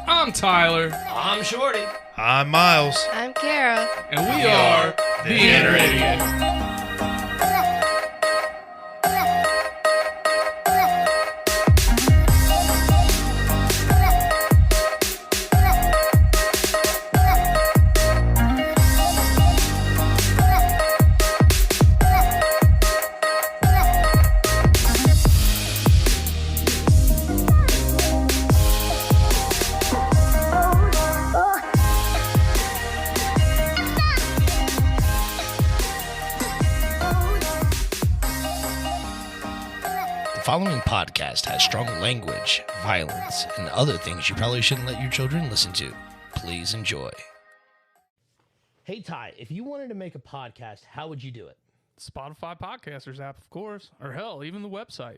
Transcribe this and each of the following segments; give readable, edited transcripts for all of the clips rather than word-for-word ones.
I'm Tyler. I'm Shorty. I'm Miles. I'm Kara. And we are the Inner Idiot. The following podcast has strong language, violence, and other things you probably shouldn't let your children listen to. Please enjoy. Hey, Ty, if you wanted to make a podcast, how would you do it? Spotify Podcasters app, of course. Or hell, even the website.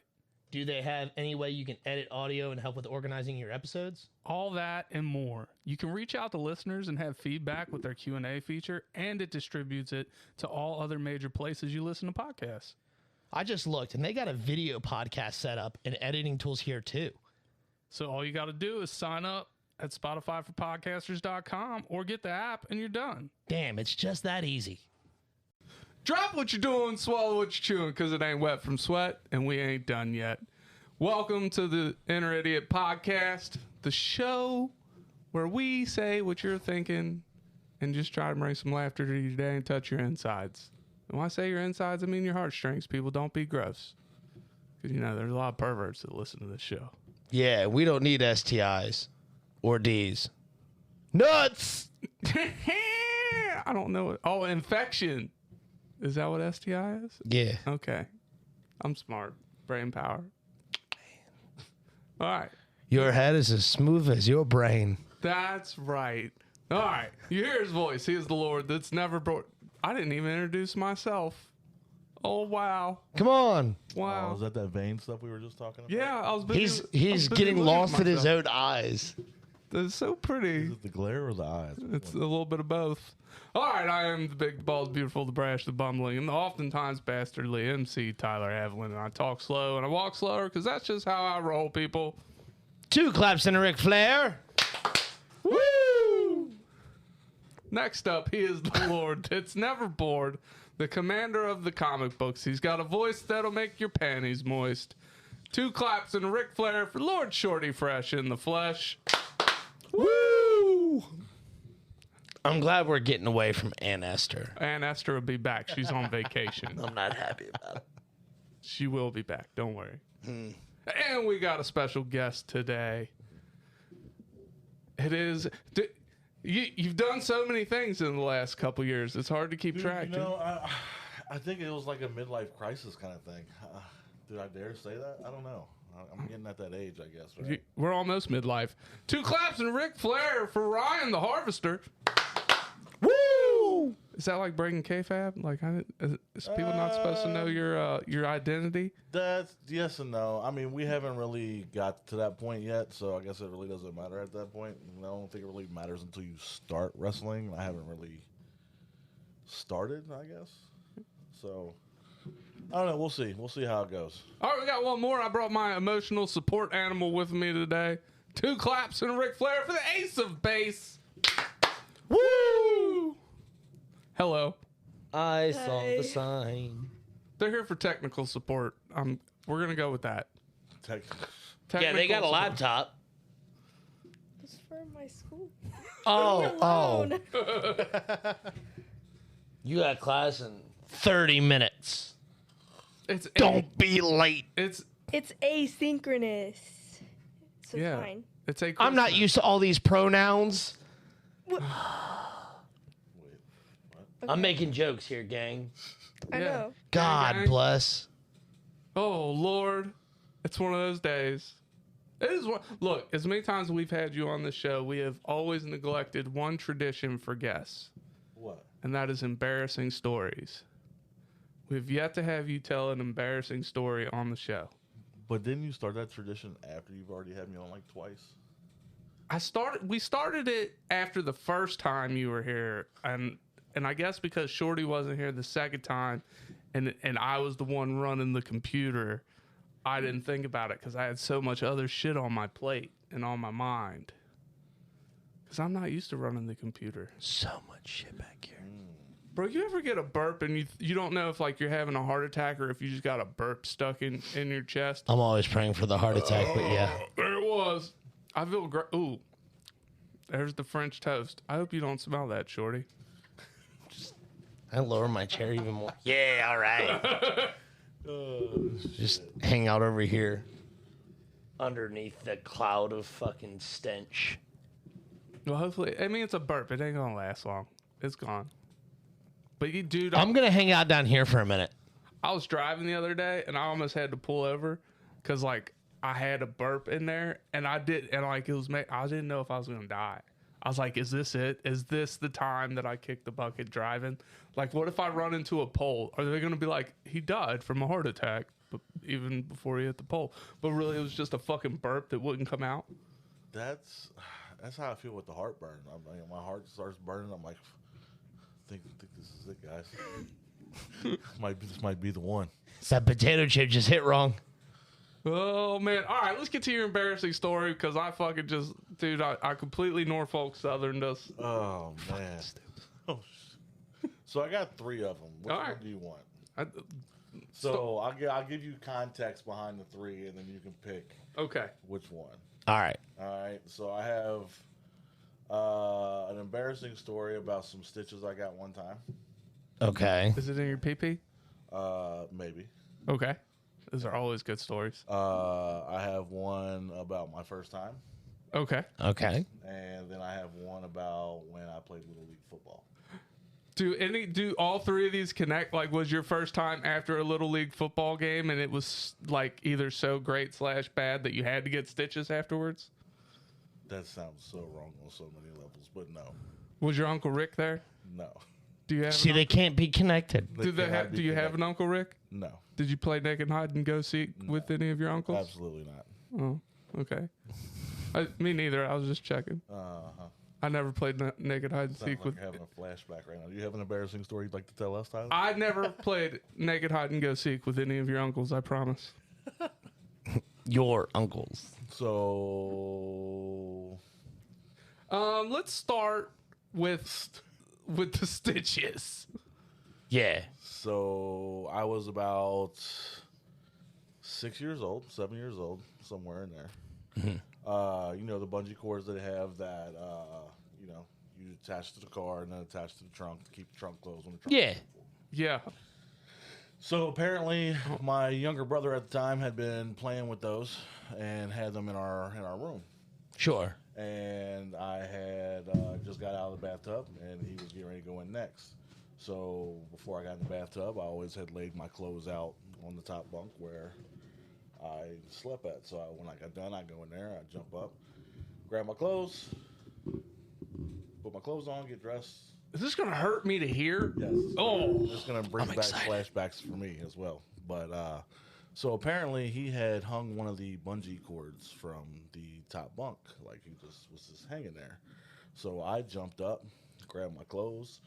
Do they have any way you can edit audio and help with organizing your episodes? All that and more. You can reach out to listeners and have feedback with their Q&A feature, and it distributes it to all other major places you listen to podcasts. I just looked, and they got a video podcast set up and editing tools here, too. So all you got to do is sign up at SpotifyForPodcasters.com or get the app, and you're done. Damn, it's just that easy. Drop what you're doing, swallow what you're chewing, because it ain't wet from sweat, and we ain't done yet. Welcome to the Inner Idiot Podcast, the show where we say what you're thinking and just try to bring some laughter to your day and touch your insides. And when I say your insides, I mean your heartstrings. People, don't be gross. Because, you know, there's a lot of perverts that listen to this show. Yeah, we don't need STIs or Ds. Nuts! I don't know. Oh, infection. Is that what STI is? Yeah. Okay. I'm smart. Brain power. All right. Your head is as smooth as your brain. That's right. All right. You hear his voice. He is the Lord that's never brought. I didn't even introduce myself. Oh, wow. Come on. Wow. Oh, is that vein stuff we were just talking about? Yeah, I was busy. He's I was busy getting looking lost at in his myself. own eyes. That's so pretty. Is it the glare or the eyes? It's a little bit of both. All right, I am the big, the bald, the beautiful, the brash, the bumbling, and the oftentimes bastardly MC Tyler Evelyn. And I talk slow and I walk slower because that's just how I roll, people. 2 claps and a Ric Flair. Woo! Next up, he is the Lord that's never bored, the commander of the comic books. He's got a voice that'll make your panties moist. 2 claps and a Ric Flair for Lord Shorty Fresh in the flesh. Woo! I'm glad we're getting away from Aunt Esther. Aunt Esther will be back. She's on vacation. I'm not happy about it. She will be back. Don't worry. And we got a special guest today. It is... You've done so many things in the last couple years. It's hard to keep track. You know, I think it was like a midlife crisis kind of thing. Did I dare say that? I don't know. I'm getting at that age, I guess. Right? We're almost midlife. 2 claps and Ric Flair for Ryan the Harvester. Woo! Is that like breaking kayfabe? Like, is people not supposed to know your identity? That's yes and no. I mean, we haven't really got to that point yet, so I guess it really doesn't matter at that point. I don't think it really matters until you start wrestling. I haven't really started, I guess. So, I don't know. We'll see. We'll see how it goes. All right, we got one more. I brought my emotional support animal with me today. 2 claps and a Ric Flair for the ace of base. Woo! Hello. I saw the sign. They're here for technical support. We're going to go with that. Yeah, they got a Technical laptop. It's for my school. Oh. You got class in 30 minutes. It's Don't be late. It's It's asynchronous. So yeah. it's fine. It's a. I'm not used to all these pronouns. I'm making jokes here, gang. I Yeah. know. God gang. bless. Oh Lord, it's one of those days. It is one. Look, as many times as we've had you on the show, we have always neglected one tradition for guests, What? and that is embarrassing stories. We've yet to have you tell an embarrassing story on the show. But didn't you start that tradition after you've already had me on like twice? We started it after the first time you were here, and I guess because Shorty wasn't here the second time, and I was the one running the computer, I didn't think about it because I had so much other shit on my plate and on my mind. Because I'm not used to running the computer. So much shit back here. Bro, you ever get a burp and you don't know if like you're having a heart attack or if you just got a burp stuck in your chest? I'm always praying for the heart attack, but yeah. There it was. I feel great. Ooh, there's the French toast. I hope you don't smell that, Shorty. I lower my chair even more. Yeah, all right. Just hang out over here underneath the cloud of fucking stench. Well, hopefully, I mean, it's a burp. It ain't gonna last long. It's gone. But you, dude, I'm going to hang out down here for a minute. I was driving the other day and I almost had to pull over because like I had a burp in there and I didn't know if I was gonna die. I was like, is this it? Is this the time that I kick the bucket driving? Like, what if I run into a pole? Are they gonna be like, he died from a heart attack, but even before he hit the pole? But really, it was just a fucking burp that wouldn't come out. That's how I feel with the heartburn. My heart starts burning. I'm like, I think this is it, guys. This might be the one. That potato chip just hit wrong. Oh man! All right, let's get to your embarrassing story because I fucking just, dude, I completely Norfolk Southerned us. Oh man. Oh, so I got 3 of them. Which one do you want? So I'll give you context behind the 3, and then you can pick. Okay. Which one? All right. All right. So I have an embarrassing story about some stitches I got one time. Okay. Is it in your pee-pee? Maybe. Okay. Those are always good stories. I have one about my first time. Okay. Okay. And then I have one about when I played Little League football. Do all 3 of these connect? Like, was your first time after a Little League football game and it was like either so great / bad that you had to get stitches afterwards? That sounds so wrong on so many levels, but no. Was your Uncle Rick there? No. Do you have See, they can't be connected. do you have an Uncle Rick? No. Did you play naked hide and go seek with any of your uncles? Absolutely not. Oh, okay. Me neither. I was just checking. Uh-huh. I never played naked hide and Sounds seek like with. you're having a flashback right now. Do you have an embarrassing story you'd like to tell us, Tyler? I never played naked hide and go seek with any of your uncles. I promise. Your uncles. So, let's start with the stitches. Yeah. So I was about 6 years old, 7 years old, somewhere in there. Mm-hmm. You know, the bungee cords they have that, you know, you attach to the car and then attach to the trunk to keep the trunk closed when the trunk Yeah. Yeah. So apparently my younger brother at the time had been playing with those and had them in our room. Sure. And I had just got out of the bathtub and he was getting ready to go in next. So before I got in the bathtub, I always had laid my clothes out on the top bunk where I slept at. So when I got done, I go in there, I jump up, grab my clothes, put my clothes on, get dressed. Is this gonna hurt me to hear? Yes. Oh. It's going to bring back flashbacks for me as well. But so apparently he had hung one of the bungee cords from the top bunk. Like he just was just hanging there. So I jumped up, grabbed my clothes,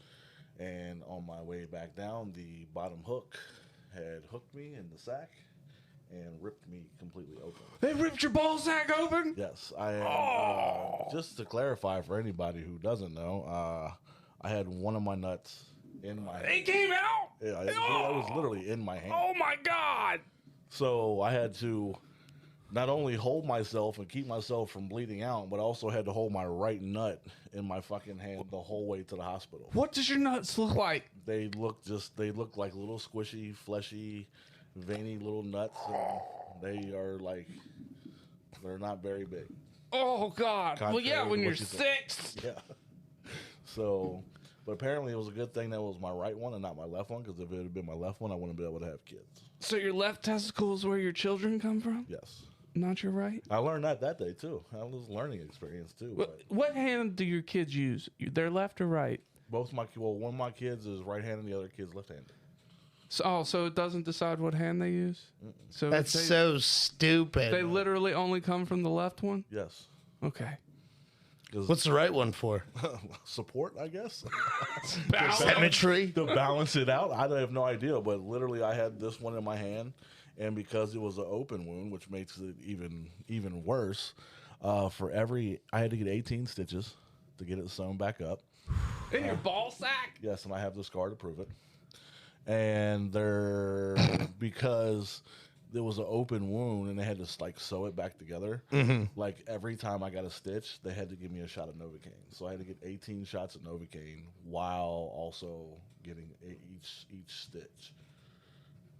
and on my way back down, the bottom hook had hooked me in the sack and ripped me completely open. They ripped your ball sack open? Yes, I am. Just to clarify for anybody who doesn't know, I had one of my nuts in my It came out? Yeah, it was literally in my hand. Oh my God. So I had to not only hold myself and keep myself from bleeding out, but also had to hold my right nut in my fucking hand the whole way to the hospital. What does your nuts look like? They look like little squishy, fleshy, veiny little nuts. And they are like, they're not very big. Oh God. Well, yeah, Contrary when to you're what you think. 6. Yeah. So, but apparently it was a good thing that was my right one and not my left one, because if it had been my left one, I wouldn't be able to have kids. So your left testicle is where your children come from? Yes. Not your right? I learned that day too. That was a learning experience too. What hand do your kids use? Their left or right? Both one of my kids is right-handed, and the other kid's left-handed. So it doesn't decide what hand they use? So That's so stupid. They literally only come from the left one? Yes. Okay. What's the right one for? Support, I guess. Symmetry? To balance it out. I have no idea, but literally I had this one in my hand, And because it was an open wound, which makes it even worse, I had to get 18 stitches to get it sewn back up. In your ball sack? Yes, and I have the scar to prove it. And because there was an open wound and they had to like sew it back together. Like every time I got a stitch, they had to give me a shot of Novocaine. So I had to get 18 shots of Novocaine while also getting each stitch.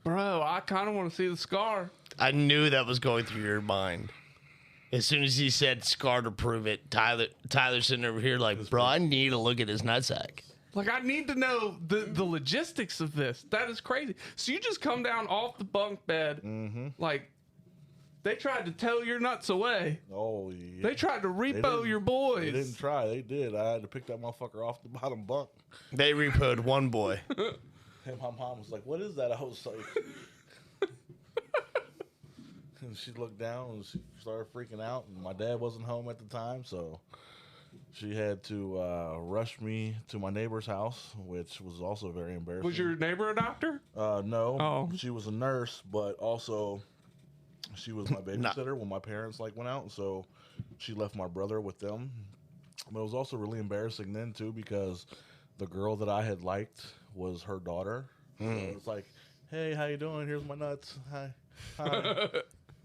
Bro, I kind of want to see the scar. I knew that was going through your mind. As soon as he said scar to prove it, Tyler's sitting over here like, bro, I need to look at his nutsack. Like, I need to know the logistics of this. That is crazy. So you just come down off the bunk bed. Like, they tried to tow your nuts away. Oh, yeah. They tried to repo your boys. They didn't try. They did. I had to pick that motherfucker off the bottom bunk. They repoed one boy. And my mom was like, what is that? I was like... And she looked down and she started freaking out. And my dad wasn't home at the time, so... She had to rush me to my neighbor's house, which was also very embarrassing. Was your neighbor a doctor? No. Oh. She was a nurse, but also she was my babysitter when my parents went out. So she left my brother with them. But it was also really embarrassing then too because the girl that I had liked was her daughter. So it's like, hey, how you doing? Here's my nuts. Hi.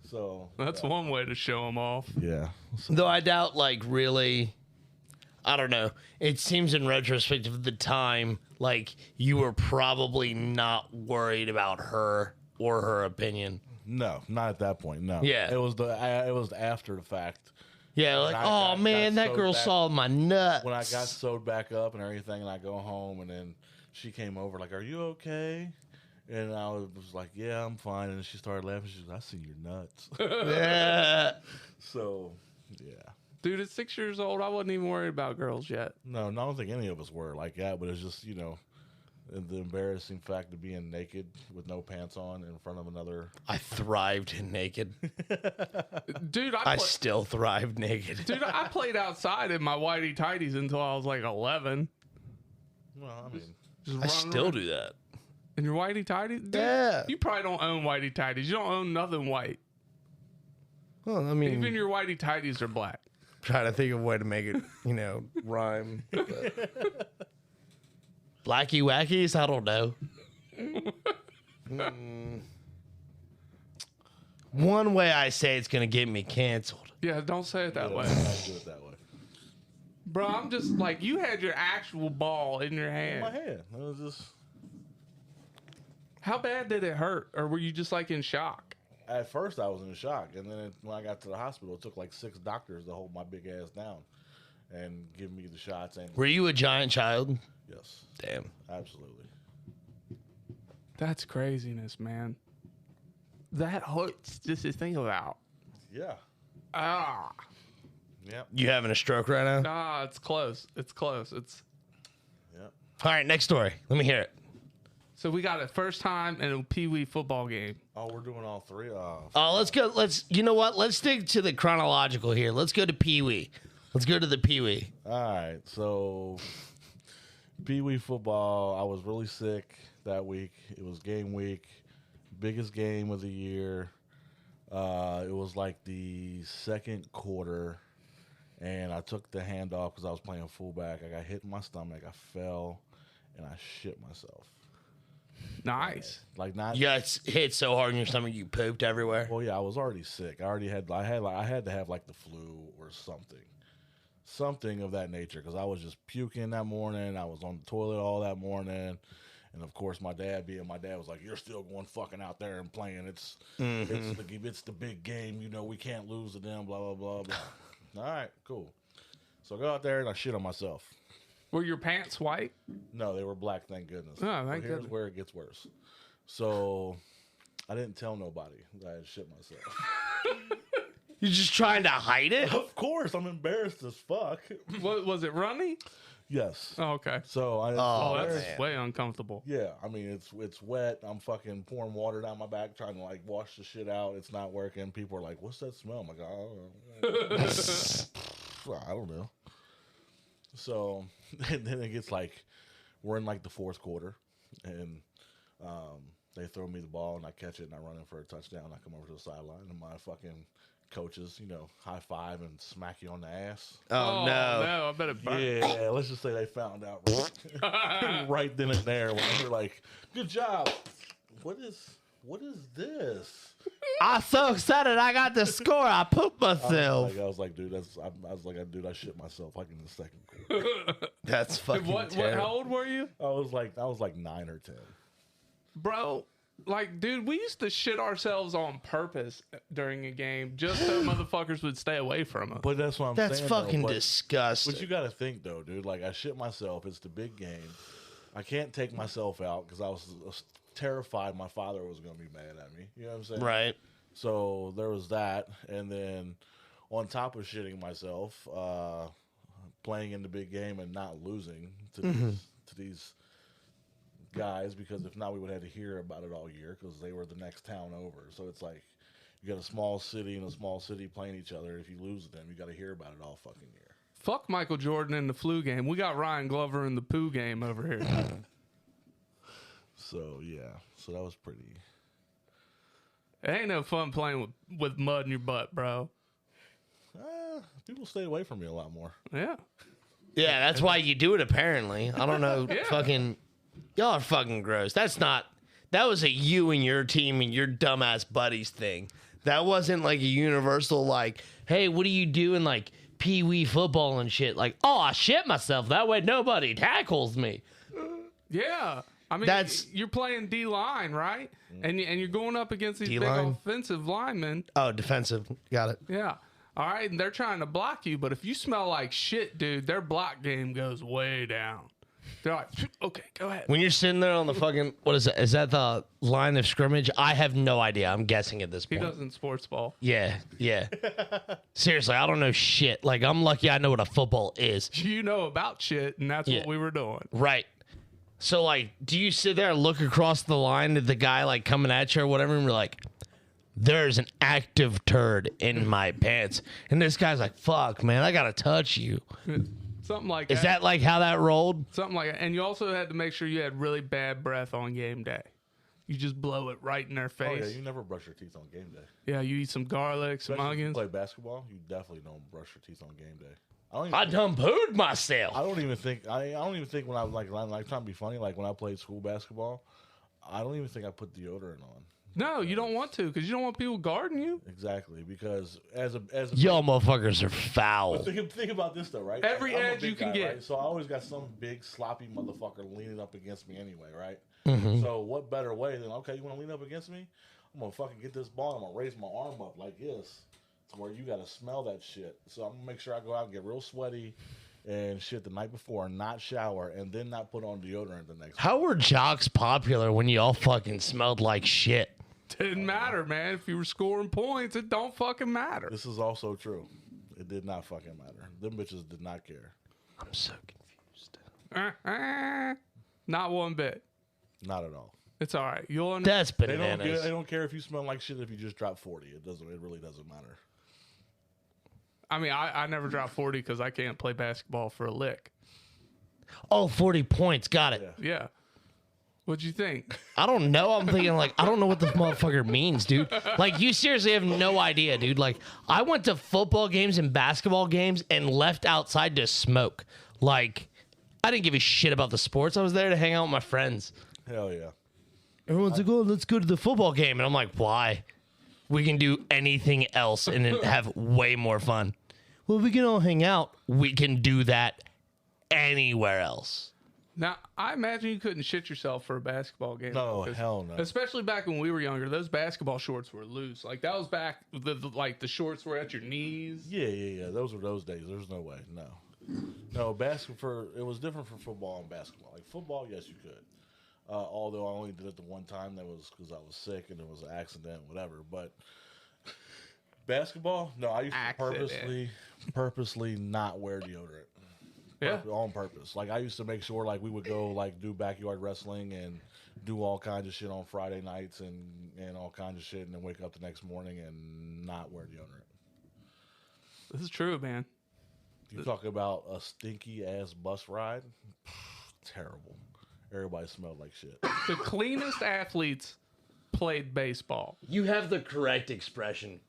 So that's one way to show them off. Yeah. Though I doubt, like, really, I don't know. It seems in retrospect of the time, like, you were probably not worried about her or her opinion. No, not at that point. No. Yeah. It was after the fact. Yeah, like, oh, man, that girl saw my nuts. When I got sewed back up and everything, and I go home, and then she came over, like, are you okay? And I was like, yeah, I'm fine. And she started laughing. She was like, I see your nuts. Yeah. So, yeah. Dude, at 6 years old, I wasn't even worried about girls yet. No, I don't think any of us were like that, but it's just, you know, the embarrassing fact of being naked with no pants on in front of another. I thrived in naked. Dude, I still thrived naked. Dude, I played outside in my whitey tighties until I was like 11. Well, I mean, I still do that. In your whitey tighties? Dude, Yeah. You probably don't own whitey tighties. You don't own nothing white. Well, I mean, Even your whitey tighties are black. trying to think of a way to make it, you know, rhyme. Blacky wackies? I don't know. One way I say it's going to get me canceled. Yeah, don't say it that way. I do it that way. Bro, I'm just like, you had your actual ball in your In hand. my head. It was just. How bad did it hurt? Or were you just like in shock? At first, I was in shock, and then when I got to the hospital, it took like 6 doctors to hold my big ass down and give me the shots. And Were you a giant child? yes, Damn. absolutely. That's craziness, man. That hurts just to think about. Yeah. Ah. Yep. You having a stroke right now? Ah, it's close. It's close. Yep. All right, next story. Let me hear it. So we got it first time in a Pee Wee football game. Oh, we're doing all 3. Let's go. You know what? Let's stick to the chronological here. Let's go to Pee Wee. Let's go to the Pee Wee. All right. So, Pee Wee football, I was really sick that week. It was game week, biggest game of the year. It was like the second quarter, and I took the handoff because I was playing fullback. I got hit in my stomach. I fell, and I shit myself. Nice. Like not. You got hit so hard in your stomach you pooped everywhere. Well, yeah, I was already sick. I had to have like the flu or something of that nature, because I was just puking that morning. I was on the toilet all that morning, and of course, my dad was like, "You're still going fucking out there and playing. It's the big game. You know, we can't lose to them. Blah blah blah blah." All right, cool. So I go out there and I shit on myself. Were your pants white? No, they were black, thank goodness. Oh, thank But here's goodness. where it gets worse. So I didn't tell nobody that I had shit myself. You're just trying to hide it? Of course, I'm embarrassed as fuck. What, was it runny? Yes. Oh, okay. So I Oh, Oh, that's man. way uncomfortable. yeah, I mean it's wet. I'm fucking pouring water down my back trying to like wash the shit out. It's not working. People are like, "What's that smell?" I'm like, I don't know. So and then it gets like we're in like the fourth quarter, and They throw me the ball, and I catch it, and I run in for a touchdown. I come over to the sideline, and my fucking coaches, high five and smack you on the ass. Oh, no. No, I bet it burnt. Yeah, let's just say they found out right then and there when they were like, "Good job." What is this? I'm so excited I got the score. I pooped myself. I was like, dude, I shit myself like in the second quarter. That's fucking terrible. How old were you? I was like 9 or 10. Bro, like, dude, we used to shit ourselves on purpose during a game just so motherfuckers would stay away from us. But that's what I'm That's saying. fucking though. disgusting. But you got to think though, dude. Like I shit myself. It's the big game. I can't take myself out because I was terrified my father was going to be mad at me. You know what I'm saying? Right. So there was that, and then on top of shitting myself, playing in the big game and not losing to these guys, because if not, we would have to hear about it all year because they were the next town over. So it's like you got a small city and a small city playing each other. If you lose them, you got to hear about it all fucking year. Fuck Michael Jordan in the flu game. We got Ryan Glover in the poo game over here. So yeah, so that was pretty. It ain't no fun playing with mud in your butt, bro. People stay away from me a lot more. Yeah. Yeah, that's why you do it, apparently. I don't know. Yeah. Fucking. Y'all are fucking gross. That was a you and your team and your dumbass buddies thing. That wasn't like a universal, like, hey, what are you doing, like, pee-wee football and shit? Like, oh, I shit myself. That way nobody tackles me. Yeah. I mean, you're playing D-line, right? And you're going up against these D-line? big offensive linemen. Oh, defensive. Got it. Yeah. All right, and they're trying to block you, but if you smell like shit, dude, their block game goes way down. They're like, okay, go ahead. When you're sitting there on the fucking, what is it? Is that the line of scrimmage? I have no idea. I'm guessing at this He point. doesn't sports ball. Yeah. Seriously, I don't know shit. Like, I'm lucky I know what a football is. You know about shit, and that's what we were doing. Right. So, like, do you sit there and look across the line at the guy, like, coming at you or whatever, and you're like, there's an active turd in my pants. And this guy's like, fuck, man, I gotta touch you. Something like Is that like how that rolled? Something like that. And you also had to make sure you had really bad breath on game day. You just blow it right in their Oh yeah, face. you never brush your teeth on game day. Yeah, you eat some garlic, some Especially if you onions. play basketball, you definitely don't brush your teeth on game day. I done pooed myself. I don't even think when I was like trying to be funny, like when I played school basketball, I don't even think I put deodorant on. No, you don't want to because you don't want people guarding you. Exactly, because as a Y'all motherfuckers are foul. think about this though, right? Every I'm a edge big you can guy, get. right? So I always got some big sloppy motherfucker leaning up against me anyway, right? Mm-hmm. So what better way than, okay, you want to lean up against me? I'm gonna fucking get this ball. I'm gonna raise my arm up like this, to where you gotta smell that shit. So I'm gonna make sure I go out and get real sweaty and shit the night before, and not shower, and then not put on deodorant the next. How were jocks popular when you all fucking smelled like shit? Didn't matter, man. If you were scoring points, it don't fucking matter. This is also true. It did not fucking matter. Them bitches did not care. I'm so confused. Not one bit. Not at all. It's all right. You'll understand. That's They bananas. don't care if you smell like shit if you just drop 40. It really doesn't matter. I mean, I never drop 40 because I can't play basketball for a lick. Oh, 40 points. Got it. Yeah. What'd you think? I don't know. I'm thinking, like, I don't know what this motherfucker means, dude. Like, you seriously have no idea, dude. Like, I went to football games and basketball games and left outside to smoke. Like, I didn't give a shit about the sports. I was there to hang out with my friends. Hell yeah. Everyone's like, oh, let's go to the football game. And I'm like, why? We can do anything else and then have way more fun. Well, we can all hang out. We can do that anywhere else. Now, I imagine you couldn't shit yourself for a basketball game. No, because- hell no. Especially back when we were younger, those basketball shorts were loose. Like, that was back, the shorts were at your knees. Yeah. Those were those days. There's no way. No, it was different for football and basketball. Like football, yes, you could. Although I only did it the one time, that was because I was sick and it was an accident, whatever. But basketball, no, I used to purposely not wear deodorant. Yeah. On purpose. Like I used to make sure, like we would go like do backyard wrestling and do all kinds of shit on Friday nights and all kinds of shit, and then wake up the next morning and not wear deodorant. This is true, man. You talk about a stinky ass bus ride, terrible. Everybody smelled like shit. The cleanest athletes played baseball. You have the correct expression.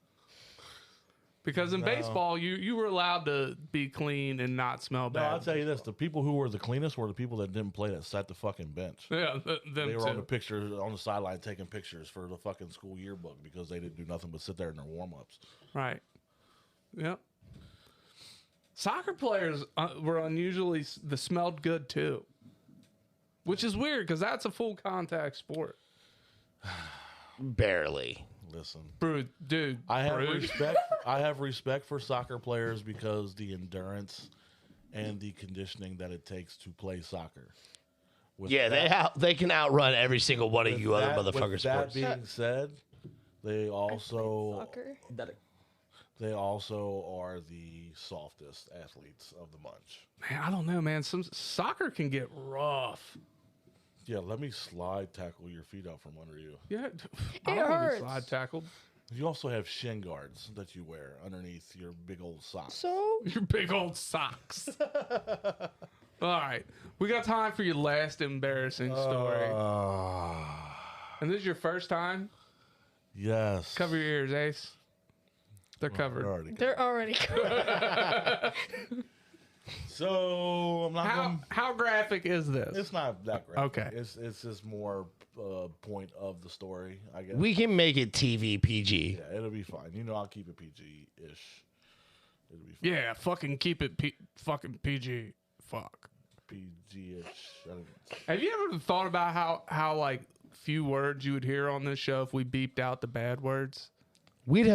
Because in baseball, you were allowed to be clean and not smell No, bad. I'll tell you this: the people who were the cleanest were the people that didn't play, that sat the fucking bench. Yeah, them They were too. on the pictures on the sideline taking pictures for the fucking school yearbook because they didn't do nothing but sit there in their warm ups. Right. Yep. Soccer players were unusually smelled good too, which is weird because that's a full contact sport. Barely. Listen, Dude, I have Bruce. respect. I have respect for soccer players because the endurance and the conditioning that it takes to play soccer. With Yeah, that- they can outrun every single one of with you other that- motherfucker with sports. That being said, they also Soccer. are the softest athletes of the bunch. Man, I don't know, man. Some soccer can get rough. Yeah, let me slide tackle your feet out from under you. Yeah, It I don't want to be hurts. slide tackled. You also have shin guards that you wear underneath your big old socks. So Your big old socks. All right, we got time for your last embarrassing story. And this is your first time. Yes. Cover your ears, Ace. They're covered. they're already So I'm not going. How graphic is this? It's not that great. Okay. It's just more point of the story, I guess. We can make it TV PG. Yeah, it'll be fine. You know, I'll keep it PG-ish. It'll be fine. Yeah, fucking keep it fucking PG. Fuck. PG-ish. I don't- Have you ever thought about how like few words you would hear on this show if we beeped out the bad words? We'd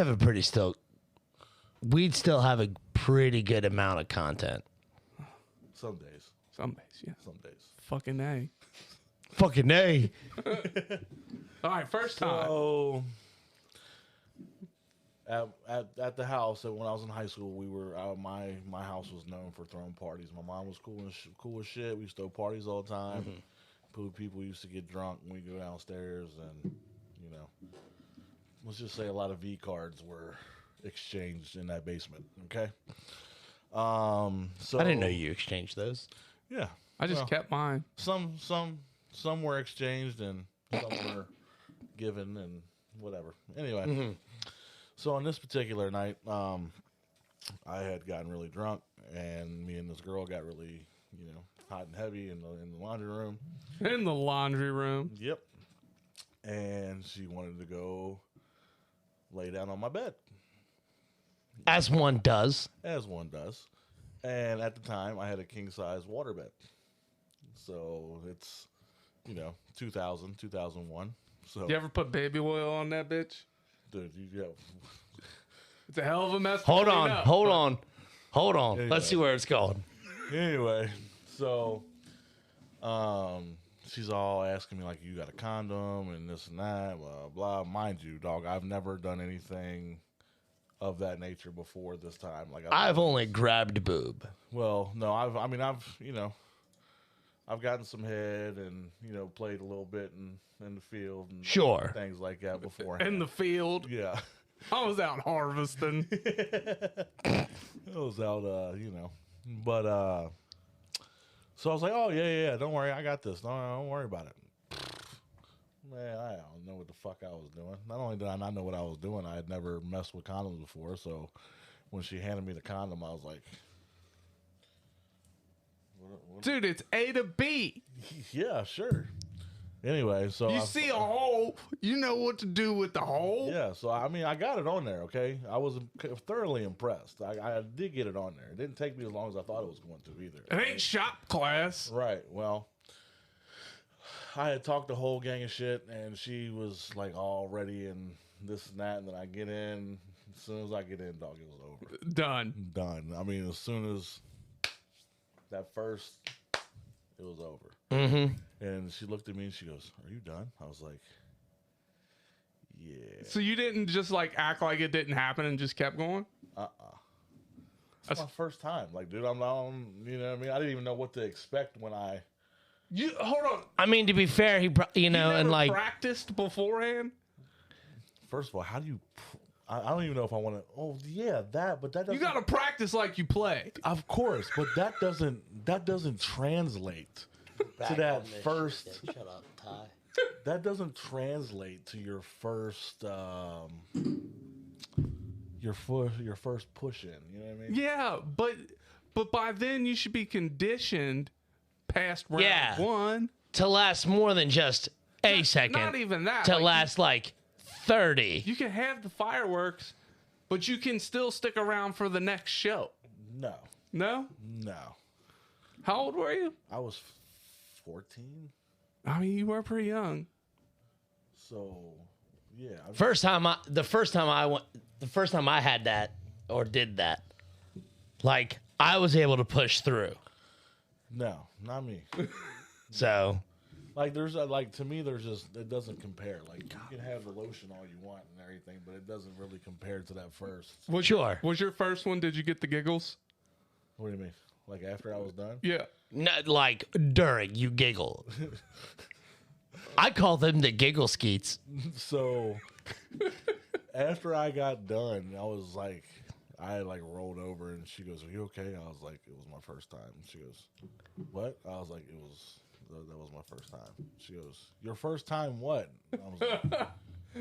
still have a pretty good amount of content. Some days. Some days, yeah. Some days. Fucking A. Fucking A. All right, first time. So at the house, when I was in high school, we were my house was known for throwing parties. My mom was cool as shit. We used to throw parties all the time. People used to get drunk and we go downstairs, and you know, let's just say a lot of V cards were exchanged in that basement. Okay. So I didn't know you exchanged those. Yeah. I just well, kept mine. Some were exchanged and some were given and whatever. Anyway, so on this particular night, I had gotten really drunk, and me and this girl got really, hot and heavy in the laundry room. In the laundry room. Yep. And she wanted to go lay down on my bed, As one does. as one does. And at the time, I had a king-size waterbed. So it's, 2000, 2001. So, You ever put baby oil on that bitch? dude, It's a hell of a mess. to Hold clean on. up, Hold but- on. Hold on. Anyway. Let's see where it's going. Anyway, so she's all asking me like, you got a condom and this and that, blah blah. Mind you, dog, I've never done anything of that nature before this time. Like I've only grabbed boob. well, no, I've gotten some head and played a little bit in the field and Sure. things like that before. In the field. Yeah. I was out harvesting. It was out, But so I was like, oh yeah, don't worry, I got this. No, don't worry about it. Man, I don't know what the fuck I was doing. Not only did I not know what I was doing, I had never messed with condoms before. So when she handed me the condom, I was like, what? Dude, it's A to B. Yeah, sure. Anyway, so You see a hole, you know what to do with the hole. yeah, so I mean, I got it on there. Okay, I was thoroughly impressed. I did get it on there. It didn't take me as long as I thought it was going to either. It ain't shop class. Right. Well, I had talked the whole gang of shit, and she was like all ready and this and that. And then I get in. As soon as I get in, dog, it was over. Done. Done. I mean, as soon as that first, it was over. Mm-hmm. And she looked at me and she goes, "Are you done?" I was like, "Yeah." So you didn't just like act like it didn't happen and just kept going? It's my first time. Like, dude, I'm not. You know what I mean? I didn't even know what to expect when I. You hold on. I mean, to be fair, he, You never and like, practiced beforehand? First of all, how do you? I don't even know if I want to. Oh yeah, that. But that doesn't. You gotta practice like you play. Of course, but that doesn't translate to that first. Shut up, Ty. that doesn't translate to your first your first push in. You know what I mean? Yeah, but by then you should be conditioned past round Yeah. 1. To last more than just a second. Not even that. To Like, last like 30. You can have the fireworks, but you can still stick around for the next show. No, No? no. How old were you? I was 14, I mean, you were pretty young. so yeah. The first time I had that or did that, like I was able to push through. No, not me. So Like there's like to me there's just it doesn't compare. Like you can have the lotion all you want and everything, but it doesn't really compare to that first. sure. Was your first one, did you get the giggles? What do you mean? Like after I was done? Yeah. Not like during you giggle. I call them the giggle skeets. So after I got done, I was like, I had like rolled over and she goes, "Are you okay?" I was like, "It was my first time." She goes, "What?" I was like, that was my first time." She goes, "Your first time what?" And I was like,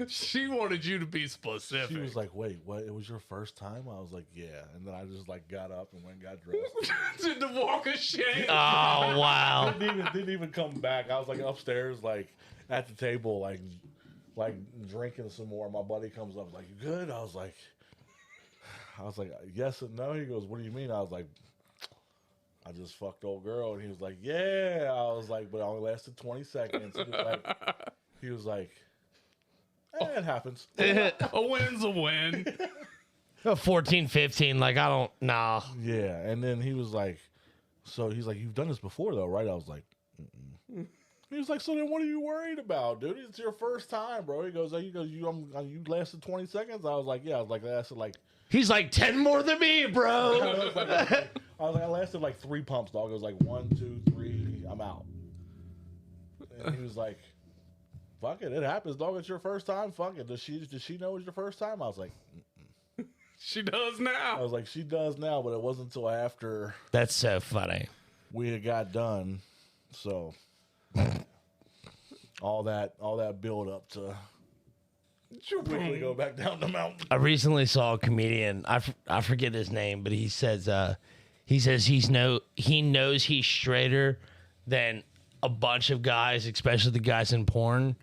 She wanted you to be specific. she was like, "Wait, what? It was your first time?" I was like, "Yeah." And then I just like got up and went and got dressed. Did the walk of shame. Oh wow. didn't even come back. I was like upstairs, like at the table, like drinking some more. My buddy comes up, like, "You good?" I was like, "Yes and no." He goes, "What do you mean?" I was like, "I just fucked old girl." And he was like, "Yeah." I was like, "But it only lasted 20 seconds." He was like, it happens. A win's a win. 14, 15, like I don't nah. Yeah. And then he was like, he's like, "You've done this before though, right?" I was like, "Mm-mm." He was like, "So then what are you worried about, dude? It's your first time, bro." He goes, you lasted 20 seconds?" I was like, "Yeah." I was like, "I lasted like," He's like 10 more than me, bro. I lasted like 3 pumps, dog. It was like 1, 2, 3, I'm out. And he was like, "Fuck it, it happens, dog. It's your first time. Fuck it. Does she know it's your first time?" I was like, She does I now. was like, "She does now," but it wasn't until after That's so funny. we had got done. So all that build up to quickly go back down the mountain. I recently saw a comedian. I forget his name, but he says he knows he's straighter than a bunch of guys, especially the guys in porn,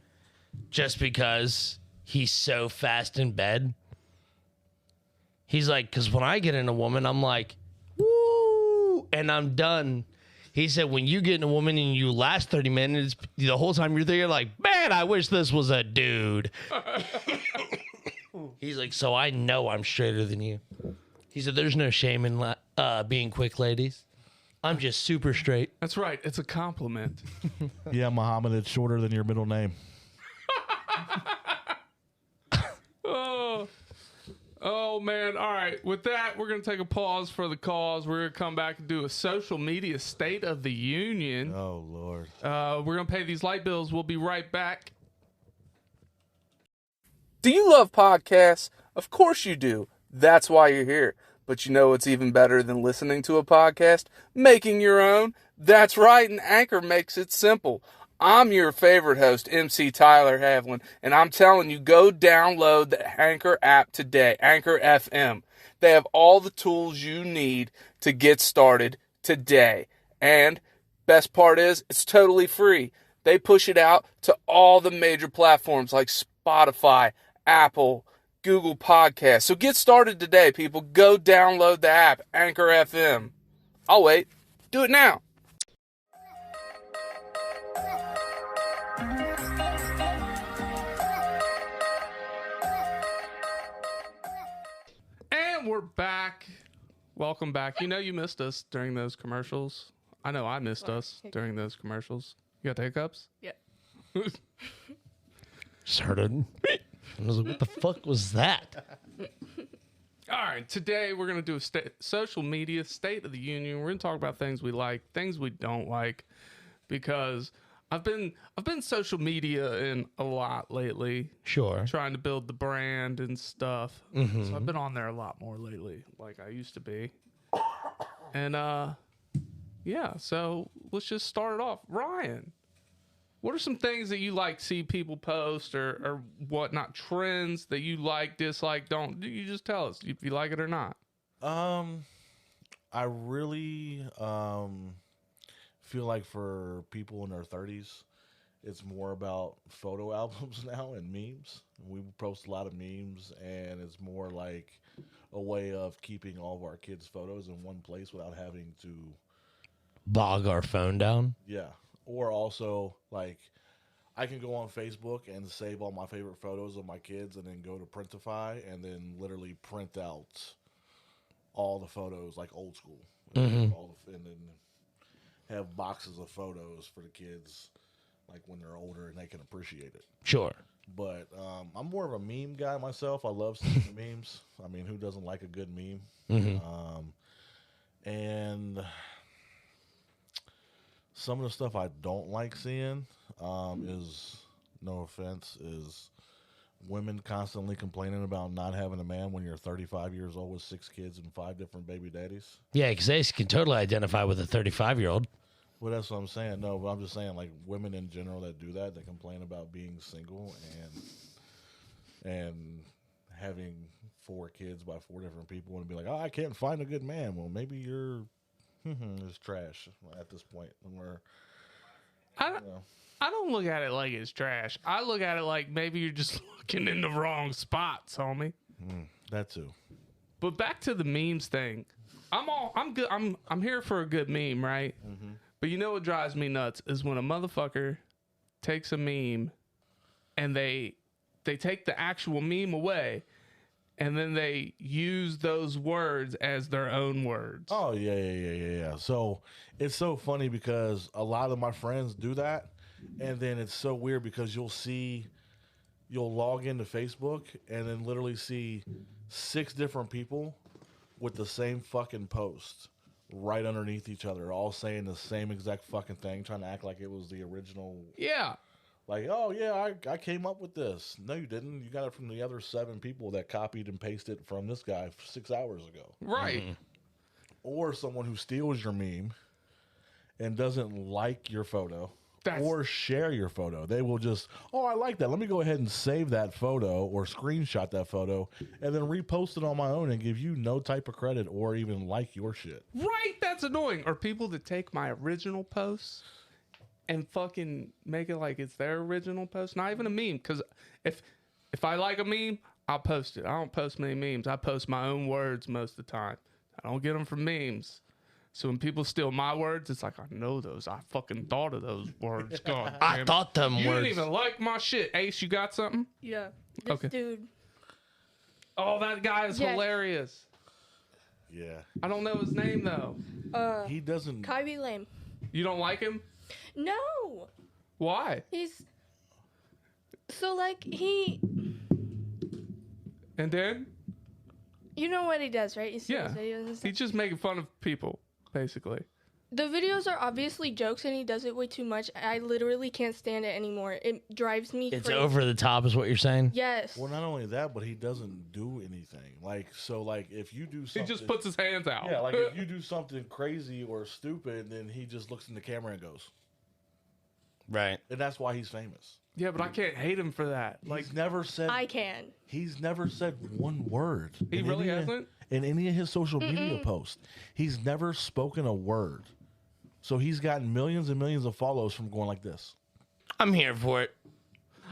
just because he's so fast in bed. He's like, because when I get in a woman, I'm like, woo, and I'm done. He said, when you get in a woman and you last 30 minutes, the whole time you're there, like, man, I wish this was a dude. He's like, so I know I'm straighter than you. He said, there's no shame in being quick, ladies. I'm just super straight. That's right. It's a compliment. Yeah, Muhammad, it's shorter than your middle name. Oh, man. All right. With that, we're going to take a pause for the cause. We're going to come back and do a social media state of the union. Oh, Lord. We're going to pay these light bills. We'll be right back. Do you love podcasts? Of course you do. That's why you're here. But you know what's even better than listening to a podcast? Making your own. That's right, and Anchor makes it simple. I'm your favorite host, MC Tyler Havlin, and I'm telling you, go download the Anchor app today, Anchor FM. They have all the tools you need to get started today. And best part is, it's totally free. They push it out to all the major platforms like Spotify, Apple, Google Podcasts. So get started today, people. Go download the app, Anchor FM. I'll wait. Do it now. And we're back. Welcome back. You know you missed us during those commercials. I know I missed us during those commercials. You got the hiccups? Yeah. Just heard it. I was like, what the fuck was that? All right, today we're going to do a social media state of the union. We're going to talk about things we like, things we don't like, because I've been social media in a lot lately, Sure. trying to build the brand and stuff. Mm-hmm. So I've been on there a lot more lately, like I used to be. And yeah, so let's just start it off. Ryan, What are some things that you like see people post or whatnot, trends that you like, dislike, don't? You just tell us if you like it or not. I really feel like for people in their 30s, it's more about photo albums now and memes. We post a lot of memes, and it's more like a way of keeping all of our kids' photos in one place without having to, Bog our phone down. yeah. Or also, like, I can go on Facebook and save all my favorite photos of my kids and then go to Printify and then literally print out all the photos, like old school. And then have boxes of photos for the kids, like when they're older and they can appreciate it. Sure. But I'm more of a meme guy myself. I love seeing the memes. I mean, who doesn't like a good meme? And some of the stuff I don't like seeing is, no offense, is women constantly complaining about not having a man when you're 35 years old with 6 kids and 5 different baby daddies. Yeah, because they can totally identify with a 35-year-old. Well, that's what I'm saying. No, but I'm just saying, like, women in general that do that, that complain about being single and having 4 kids by 4 different people and be like, oh, I can't find a good man. Well, maybe you're it's trash at this point. I don't look at it like it's trash. I look at it like maybe you're just looking in the wrong spots, homie. That too. But back to the memes thing. I'm good. I'm here for a good meme, right? But you know what drives me nuts is when a motherfucker takes a meme and they take the actual meme away and then they use those words as their own words. Oh, yeah. So it's so funny because a lot of my friends do that. And then it's so weird because you'll log into Facebook and then literally see 6 different people with the same fucking post right underneath each other, all saying the same exact fucking thing, trying to act like it was the original. Yeah. Like, oh, yeah, I came up with this. No, you didn't. You got it from the other 7 people that copied and pasted from this guy 6 hours ago. Right. Or someone who steals your meme and doesn't like your photo or share your photo. They will just, oh, I like that. Let me go ahead and save that photo or screenshot that photo and then repost it on my own and give you no type of credit or even like your shit. Right. That's annoying. Or people that take my original posts and fucking make it like it's their original post. Not even a meme. Because if I like a meme, I'll post it. I don't post many memes. I post my own words most of the time. I don't get them from memes. So when people steal my words, it's like, I know those. I fucking thought of those words. God damn. I thought them you words. didn't even like my shit. Ace, you got something? Yeah. This Okay. dude. Oh, that guy is Yeah. hilarious. Yeah. I don't know his name, though. He doesn't. Kyrie Lame. You don't like him? No. Why? He's. So, like, he. And then? You know what he does, right? He Yeah. steals videos and stuff. He's just making fun of people, basically. The videos are obviously jokes and he does it way too much. I literally can't stand it anymore. It drives me It's crazy. over the top is what you're saying? Yes. Well, not only that, but he doesn't do anything. Like, so, like, if you do He something. just puts his hands out. Yeah, like, if you do something crazy or stupid, then he just looks in the camera and goes. Right. And that's why he's famous. Yeah, but I can't hate him for that. Like, He's never said. I can. He's never said one word. He in really any hasn't? In any of his social media posts. He's never spoken a word. So he's gotten millions and millions of follows from going like this. I'm here for it.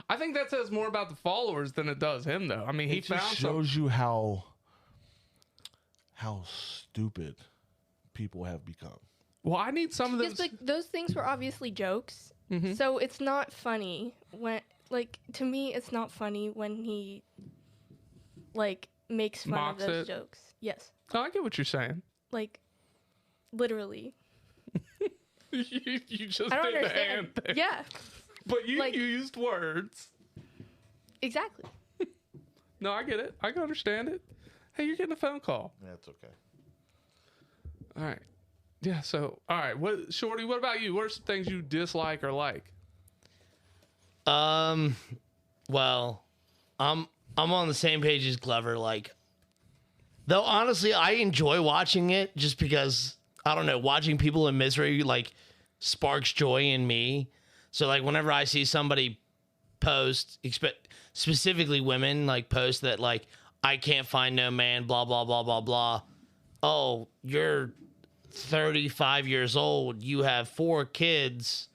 I think that says more about the followers than it does him, though. I mean, he It just found shows you how stupid people have become. Well, I need some of Because those. like those things were obviously jokes. Mm-hmm. So it's not funny when like to me it's not funny when he like makes fun Mocks of those it? jokes. Yes. Oh, I get what you're saying. Like literally. you just I don't did the understand. hand thing. Yeah. But you like- used words. Exactly. No, I get it. I can understand it. Hey, you're getting a phone call. That's okay. All right. Yeah, so, all right. Shorty, what about you? What are some things you dislike or like? Well, I'm on the same page as Glover. Like, though honestly, I enjoy watching it just because I don't know, watching people in misery like sparks joy in me. So like whenever I see somebody post, specifically women like post that like I can't find no man, blah blah blah blah blah. Oh, you're 35 years old. You have 4 kids,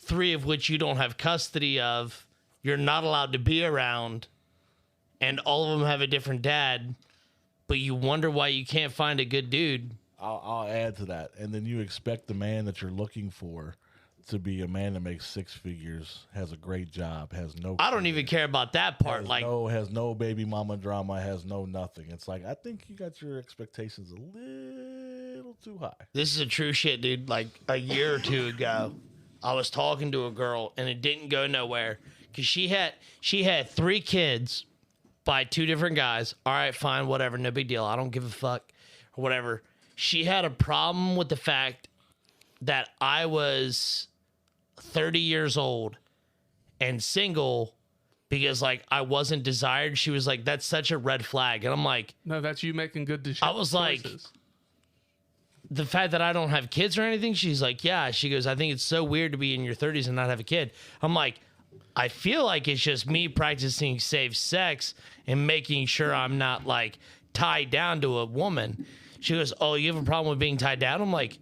3 of which you don't have custody of. You're not allowed to be around, and all of them have a different dad. But you wonder why you can't find a good dude. I'll add to that, and then you expect the man that you're looking for to be a man that makes 6 figures, has a great job, has no. I don't even care about that part. Has no baby mama drama, has no nothing. It's like I think you got your expectations a little too high. This is a true shit, dude. Like a year or 2 ago, I was talking to a girl and it didn't go nowhere because she had 3 kids by 2 different guys. All right, fine, whatever, no big deal. I don't give a fuck or whatever. She had a problem with the fact that I was 30 years old and single because like I wasn't desired. She was like, that's such a red flag. And I'm like, No, that's you making good decisions. I was like, the fact that I don't have kids or anything. She's like, yeah. She goes, I think it's so weird to be in your 30s and not have a kid. I'm like, I feel like it's just me practicing safe sex and making sure I'm not like tied down to a woman. She goes, oh, you have a problem with being tied down? I'm like,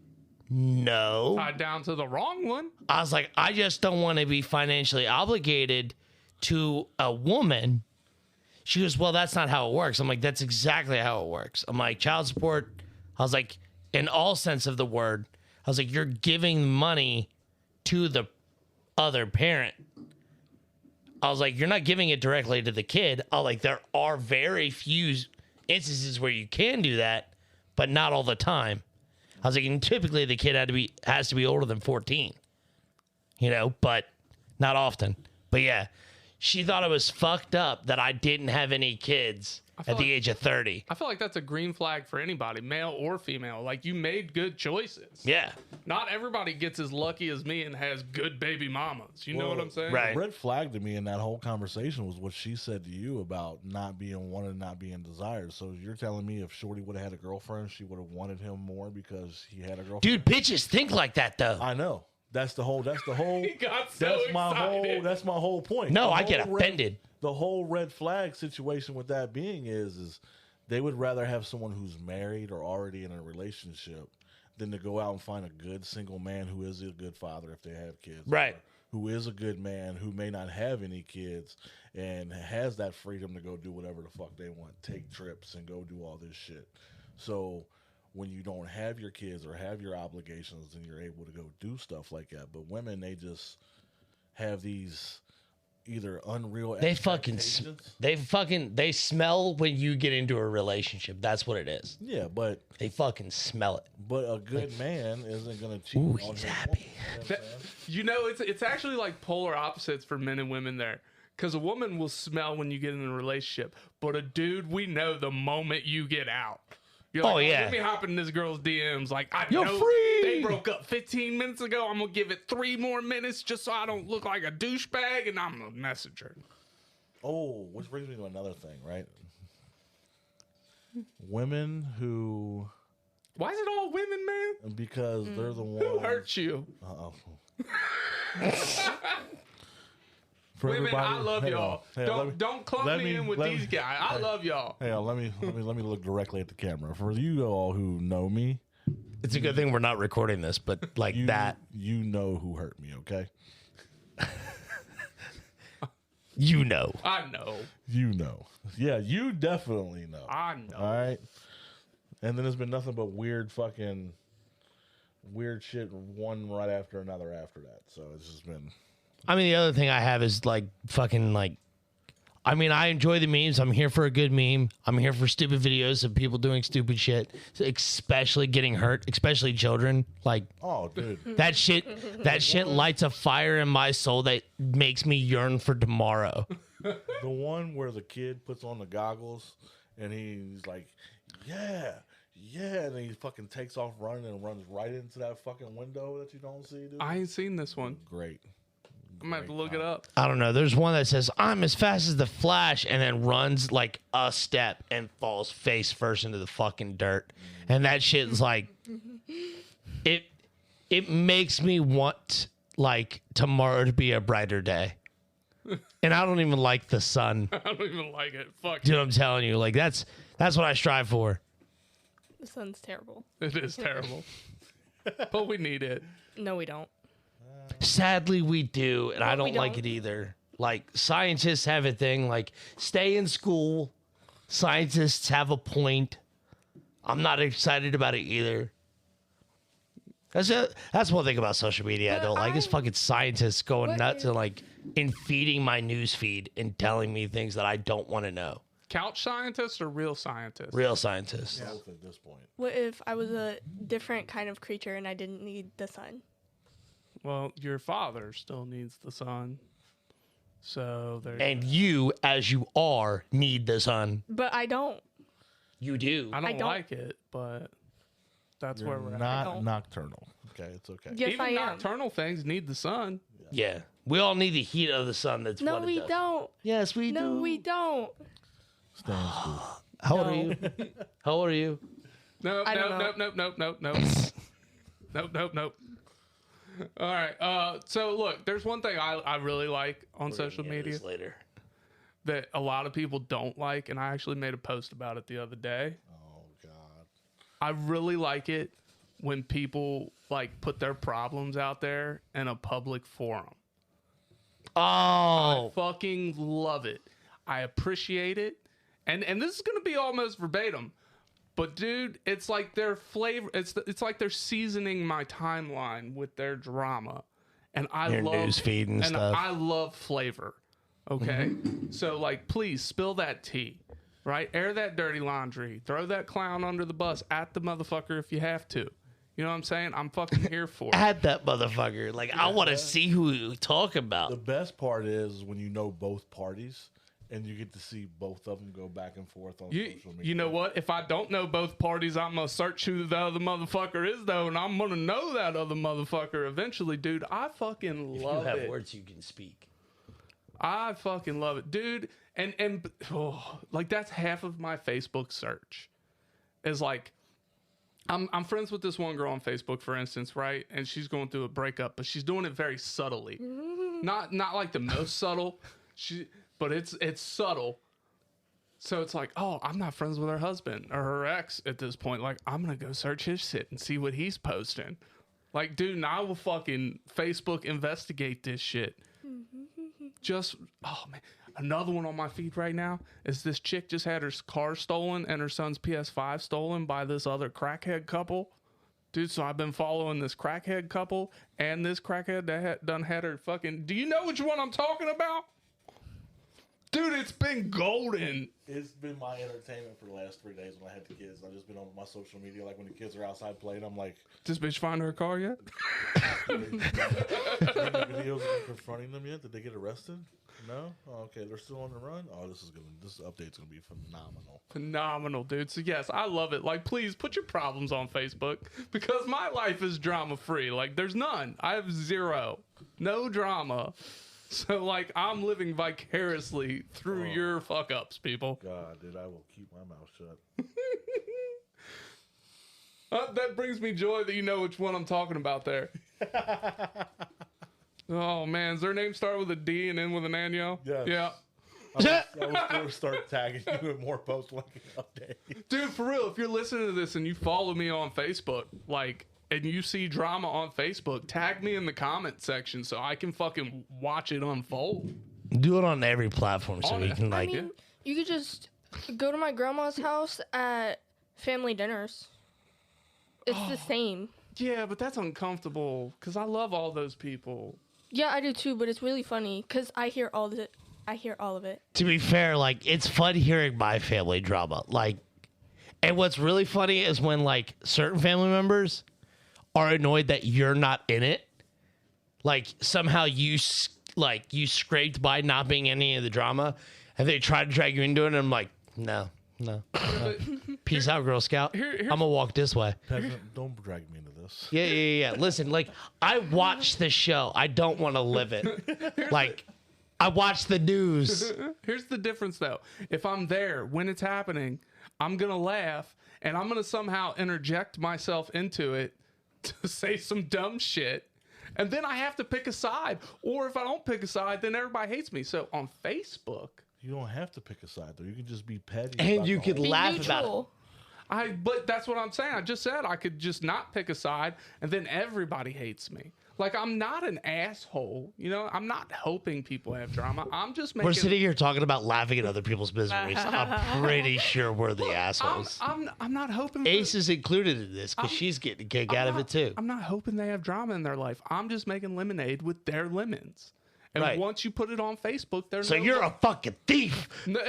no. Tied down to the wrong one. I was like, I just don't want to be financially obligated to a woman. She goes, well, that's not how it works. I'm like, that's exactly how it works. I'm like, child support. I was like, in all sense of the word, I was like, you're giving money to the other parent. I was like, you're not giving it directly to the kid. I was like, there are very few instances where you can do that, but not all the time. I was like, and typically the kid has to be older than 14, but not often. But yeah, she thought it was fucked up that I didn't have any kids at the age of 30. I feel like that's a green flag for anybody, male or female. Like, you made good choices. Yeah. Not everybody gets as lucky as me and has good baby mamas. You know what I'm saying? Right. The red flag to me in that whole conversation was what she said to you about not being wanted, not being desired. So you're telling me if Shorty would have had a girlfriend, she would have wanted him more because he had a girlfriend? Dude, bitches think like that, though. I know. That's the whole. He got so That's excited. my whole point. No, I get offended. The whole red flag situation with that being is they would rather have someone who's married or already in a relationship than to go out and find a good single man who is a good father if they have kids. Right. Who is a good man who may not have any kids and has that freedom to go do whatever the fuck they want, take trips and go do all this shit. So when you don't have your kids or have your obligations, then you're able to go do stuff like that. But women, they just have these either unreal They smell when you get into a relationship. That's what it is. Yeah, but They fucking smell it. but a good man isn't gonna cheat Ooh, on he's his happy. woman. You know what I'm saying? It's actually like polar opposites for men and women there. Because a woman will smell when you get in a relationship, but a dude, we know the moment you get out. You're like, Oh, yeah. Let me hop in this girl's DMs. Like, I You're know free. they broke up 15 minutes ago. I'm going to give it 3 more minutes just so I don't look like a douchebag, and I'm going to message her. Oh, which brings me to another thing, right? Women who, Why is it all women, man? because they're the ones. Who hurt you? Uh-oh. For Women, I everybody- love hang y'all. on. Hang on, Don't clump let me me- in with let these me- guys. I love y'all. Hang on, let me look directly at the camera. For you all who know me, It's a good thing we're not recording this, but like you that, you know who hurt me, okay? you know. I know. You know. Yeah, you definitely know. I know. All right. And then there's been nothing but weird shit one right after another after that. So it's just been. I mean, the other thing I have is like fucking like, I mean, I enjoy the memes. I'm here for a good meme. I'm here for stupid videos of people doing stupid shit, especially getting hurt, especially children. Like Oh, dude. that shit lights a fire in my soul that makes me yearn for tomorrow. The one where the kid puts on the goggles and he's like, yeah, and then he fucking takes off running and runs right into that fucking window that you don't see, dude. I ain't seen this one. Great. I'm going to have to look it up. I don't know. There's one that says, I'm as fast as the Flash, and then runs like a step and falls face first into the fucking dirt. And that shit's like, it makes me want, like tomorrow to be a brighter day. And I don't even like the sun. I don't even like it. Fuck. Do you know what I'm telling you? Like that's what I strive for. The sun's terrible. It is terrible. But we need it. No, we don't. Sadly, we do, and I we don't like don't. it either. Like scientists have a thing, like stay in school. Scientists have a point. I'm not excited about it either. That's one thing about social media I don't like is fucking scientists going What nuts is- and like feeding my news feed and telling me things that I don't want to know. Couch scientists or real scientists? Real scientists. Both at this point. What if I was a different kind of creature and I didn't need the sun? Well, your father still needs the sun. So there. And you, as you are, need the sun. But I don't. You do. I don't don't- like it, but that's where we're You're at. not don't. nocturnal. Okay, it's okay. Yes, Even I am. nocturnal things need the sun. Yeah. We all need the heat of the sun. That's No, what it we does. don't. Yes, we No, do. we don't. Stay in school. How old are No. you? How old are you? Nope, I don't nope, know. nope, nope, nope, nope. Nope. All right. So look, there's one thing I really like on social media Later. that a lot of people don't like, and I actually made a post about it the other day. Oh God. I really like it when people like put their problems out there in a public forum. Oh, Fucking love it. I appreciate it. And this is going to be almost verbatim. But dude, it's like their flavor it's like they're seasoning my timeline with their drama. And I Your love news feed and stuff. I love flavor. Okay? So like please spill that tea. Right? Air that dirty laundry. Throw that clown under the bus at the motherfucker if you have to. You know what I'm saying? I'm fucking here for it. at that motherfucker. Like, I want to see who you talk about. The best part is when you know both parties and you get to see both of them go back and forth on social media. You know what? If I don't know both parties, I'm gonna search who the other motherfucker is, though, and I'm gonna know that other motherfucker eventually, dude. I fucking love you have it. words you can speak. I fucking love it, dude. And like that's half of my Facebook search is like I'm friends with this one girl on Facebook, for instance, right? And she's going through a breakup, but she's doing it very subtly. Not like the most subtle. But it's subtle. So it's like, oh, I'm not friends with her husband or her ex at this point. Like, I'm gonna go search his shit and see what he's posting. Like, dude, now I will fucking Facebook investigate this shit. Just, oh man. Another one on my feed right now is this chick just had her car stolen and her son's PS5 stolen by this other crackhead couple. Dude, so I've been following this crackhead couple and this crackhead that done had her fucking... Do you know which one I'm talking about? Dude, it's been golden. It's been my entertainment for the last 3 days when I had the kids. I've just been on my social media, like when the kids are outside playing, I'm like, This bitch find her car yet? any videos of them confronting them yet? Did they get arrested? No? Oh, okay, they're still on the run? Oh, this update's gonna be phenomenal. Phenomenal, dude. So yes, I love it. Like, please put your problems on Facebook because my life is drama free. Like, there's none. I have zero. No drama. So like I'm living vicariously through your fuck ups, people. God, dude, I will keep my mouth shut. That brings me joy that you know which one I'm talking about there. Oh man, does their name start with a D and end with an N-yo? Yes. Yeah. I was going to start tagging you in more posts like an update. Dude, for real, if you're listening to this and you follow me on Facebook, like, and you see drama on Facebook, tag me in the comment section so I can fucking watch it unfold. Do it on every platform so On you it. can I like. mean, you could just go to my grandma's house at family dinners. It's the same. Yeah, but that's uncomfortable because I love all those people. Yeah, I do too, but it's really funny because I hear all of it. To be fair, like it's fun hearing my family drama. Like, and what's really funny is when like certain family members are annoyed that you're not in it. Like somehow you scraped by not being in any of the drama, and they try to drag you into it. And I'm like, no. Peace out, Girl Scout. I'm gonna walk this way. Peasant, don't drag me into this. Yeah. Listen, like I watch the show. I don't want to live it. Like I watch the news. Here's the difference, though. If I'm there when it's happening, I'm going to laugh, and I'm going to somehow interject myself into it to say some dumb shit, And then I have to pick a side. Or if I don't pick a side, then everybody hates me. So on Facebook, You don't have to pick a side though. You can just be petty. And about you the could whole- Be laugh neutral. about it. but that's what I'm saying. I just said I could just not pick a side, and then everybody hates me. Like, I'm not an asshole, you know. I'm not hoping people have drama. I'm just making. We're sitting here talking about laughing at other people's miseries. I'm pretty sure we're the assholes. I'm not hoping. For, Ace is included in this because she's getting a kick out of it too. I'm not hoping they have drama in their life. I'm just making lemonade with their lemons. And Right. once you put it on Facebook, there's So no you're a fucking thief. no,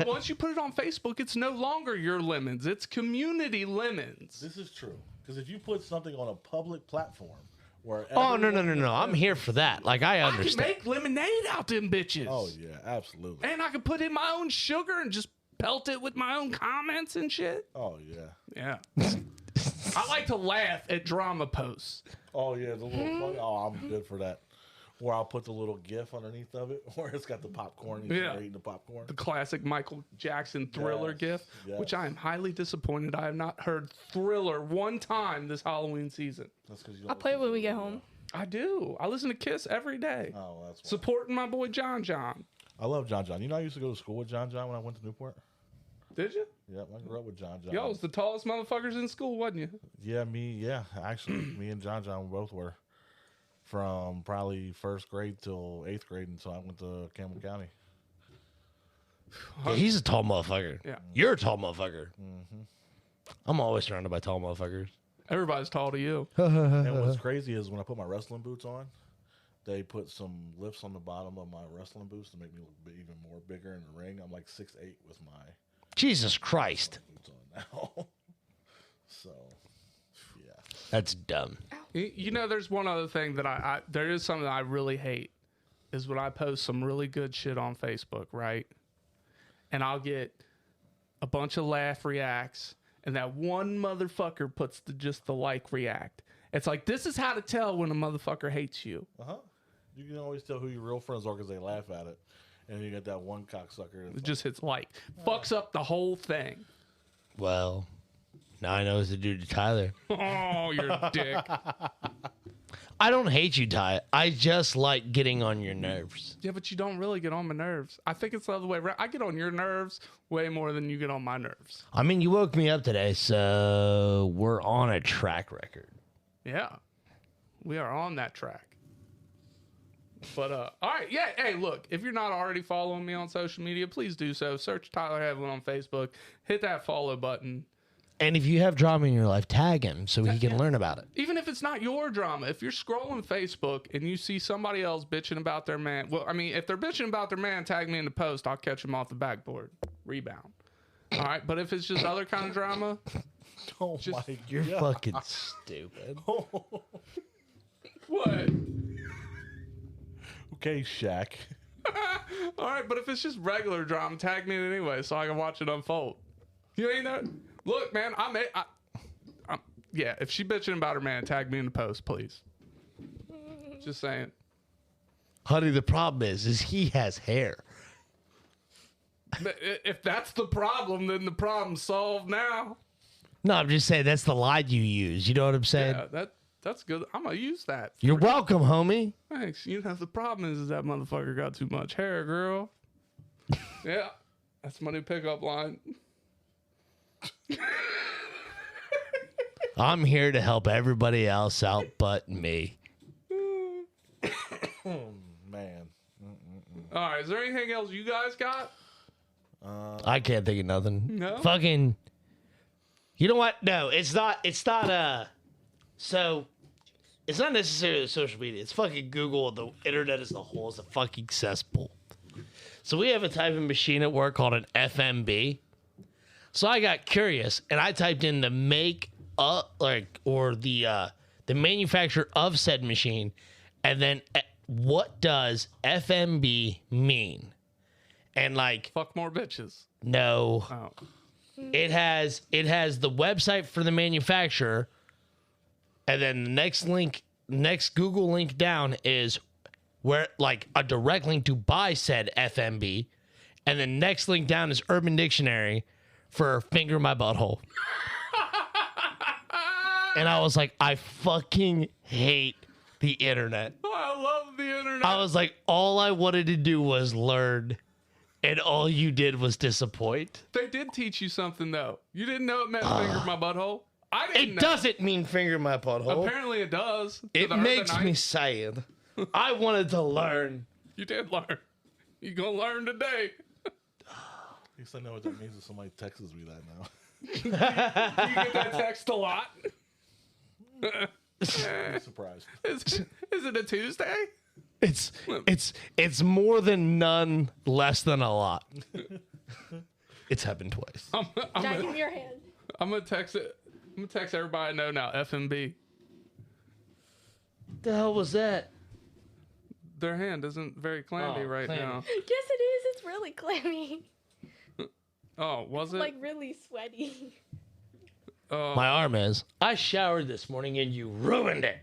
once you put it on Facebook, it's no longer your lemons. It's community lemons. This is true because if you put something on a public platform where Oh no everyone- I'm here for that. Like I I can understand. make lemonade out them bitches. Oh yeah, absolutely. And I can put in my own sugar and just pelt it with my own comments and shit. Oh yeah. Yeah. I like to laugh at drama posts. Oh yeah, the little funny. Oh, I'm good for that. Or I'll put the little GIF underneath of it, where it's got the popcorn. And Yeah. you're eating the popcorn. The classic Michael Jackson Thriller Yes, gif, yes. which I am highly disappointed. I have not heard Thriller one time this Halloween season. That's because you. I'll play it when we get home. I do. I listen to Kiss every day. Oh, that's why. Supporting my boy John John. I love John John. You know, I used to go to school with John John when I went to Newport. Did you? Yep, I grew up with John John. Y'all was the tallest motherfuckers in school, wasn't you? Yeah, actually, me and John John both were. From probably first grade till 8th grade until I went to Campbell County. Yeah, he's a tall motherfucker. Yeah. You're a tall motherfucker. I'm always surrounded by tall motherfuckers. Everybody's tall to you. And what's crazy is when I put my wrestling boots on, they put some lifts on the bottom of my wrestling boots to make me look even more bigger in the ring. I'm like 6'8" with my Jesus Christ. boots on now. So, yeah. That's dumb. You know, there's one other thing that there is something I really hate is when I post some really good shit on Facebook, right? And I'll get a bunch of laugh reacts, and that one motherfucker puts just the like react. It's like, this is how to tell when a motherfucker hates you. You can always tell who your real friends are because they laugh at it. And you get that one cocksucker. It That's just hits like. Fucks up the whole thing. Well, now I know what to do to Tyler. Oh, you're a dick. I don't hate you, Ty. I just like getting on your nerves. Yeah, but you don't really get on my nerves. I think it's the other way around. I get on your nerves way more than you get on my nerves. I mean, you woke me up today, so we're on a track record. Yeah, we are on that track. But all right, yeah. Hey, look, if you're not already following me on social media, please do so. Search Tyler Hedlund on Facebook. Hit that follow button. And if you have drama in your life, tag him so he can learn about it. Even if it's not your drama, if you're scrolling Facebook and you see somebody else bitching about their man, well, I mean, if they're bitching about their man, tag me in the post. I'll catch them off the backboard. Rebound. All right, but if it's just other kind of drama, oh just- my You're God. fucking stupid. what? Okay, Shaq. All right, but if it's just regular drama, tag me in it anyway so I can watch it unfold. You ain't know. Look, man, yeah, if she bitching about her man, tag me in the post, please. Just saying. Honey, the problem is he has hair. But if that's the problem, then the problem's solved now. No, I'm just saying that's the line you use. You know what I'm saying? Yeah, that's good. I'm gonna use that. You're welcome, homie. Thanks. You know, the problem is that motherfucker got too much hair, girl. Yeah, that's my new pickup line. I'm here to help everybody else out but me. Man. All right, is there anything else you guys got? I can't think of nothing. No? Fucking. You know what? No, it's not. So, it's not necessarily social media. It's fucking Google. The internet as a whole is a fucking cesspool. So we have a typing machine at work called an FMB. So I got curious and I typed in the the manufacturer of said machine, and then what does FMB mean? And like, Fuck more bitches. no. Oh. It has the website for the manufacturer, and then the next Google link down is where like a direct link to buy said FMB, and the next link down is Urban Dictionary for finger my butthole. And I was like, I fucking hate the internet. I love the internet. I was like, all I wanted to do was learn, and all you did was disappoint. They did teach you something, though. You didn't know it meant finger my butthole? I didn't It know. doesn't mean finger my butthole. Apparently it does. It makes me sad. I wanted to learn. You did learn. You gonna learn today. At least I know what that means if somebody texts me that now. You get that text a lot. I'm surprised. Is it a Tuesday? It's more than none, less than a lot. It's happened twice. Jack, give me your hand. I'm gonna text it. I'm gonna text everybody I know now. FMB. The hell was that? Their hand isn't very clammy right clammy. now. Yes, it is. It's really clammy. Oh, was it? Like really sweaty. My arm is. I showered this morning and you ruined it.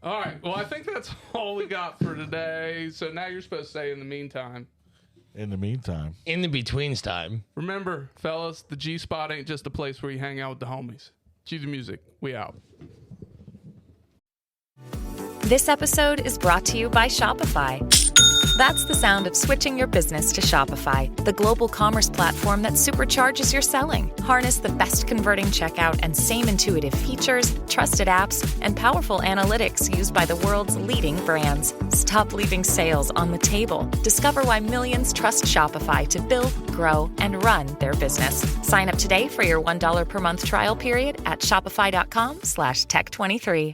All right. Well, I think that's all we got for today. So now you're supposed to say in the meantime. In the meantime, In the betweens time. Remember, fellas, the G Spot ain't just a place where you hang out with the homies. Cue the music. We out. This episode is brought to you by Shopify. That's the sound of switching your business to Shopify, the global commerce platform that supercharges your selling. Harness the best converting checkout and same intuitive features, trusted apps, and powerful analytics used by the world's leading brands. Stop leaving sales on the table. Discover why millions trust Shopify to build, grow, and run their business. Sign up today for your $1 per month trial period at shopify.com/tech23.